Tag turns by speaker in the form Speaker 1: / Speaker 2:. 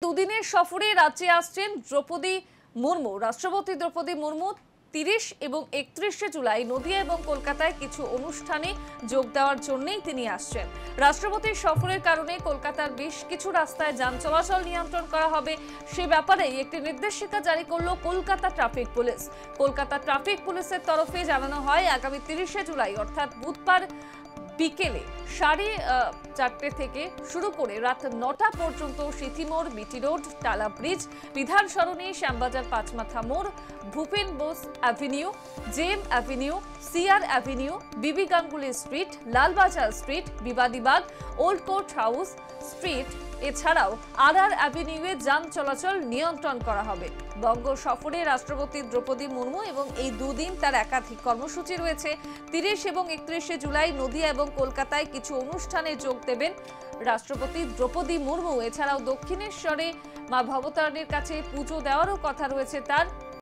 Speaker 1: দুদিনের সফরে রাজ্যে আসছেন দ্রৌপদী মুর্মু। রাষ্ট্রপতি দ্রৌপদী মুর্মু 30 এবং 31 জুলাই নদিয়া এবং কলকাতায় কিছু অনুষ্ঠানে যোগ দেওয়ার জন্যই তিনি আসছেন। রাষ্ট্রপতির সফরের কারণে কলকাতার বেশ কিছু রাস্তায় যান চলাচল নিয়ন্ত্রণ করা হবে, সে ব্যাপারে একটি নির্দেশিকা জারি করলো Kolkata traffic police. Kolkata traffic পুলিশের তরফে জানানো হয়, আগামী 30 জুলাই অর্থাৎ বুধবার বিকেলে 4:30 থেকে শুরু করে রাত 9টা পর্যন্ত সিথিমোড়, বিটি রোড, টালা ব্রিজ, বিধান সরণি, শ্যামবাজার পাঁচমাথা মোড়, ভূপেন বোস অ্যাভিনিউ, জেম অ্যাভিনিউ, সিআর অ্যাভিনিউ, বিবি Ganguly street, Lalbazar street, Bibadibag, old court house street এছাড়াও আর অ্যাভিনিউয়ে যান চলাচল নিয়ন্ত্রণ করা হবে। বঙ্গ সফরে রাষ্ট্রপতি দ্রৌপদী মুর্মু এবং এই দুদিন তার একাধিক কর্মসূচি রয়েছে। 30 এবং 31 জুলাই নদিয়া এবং কলকাতায় কিছু অনুষ্ঠানে যোগ দেবেন রাষ্ট্রপতি দ্রৌপদী মুর্মু। এছাড়াও দক্ষিণেশ্বরে মা ভবতারিণীর কাছে পুজো দেওয়ারও কথা রয়েছে তার।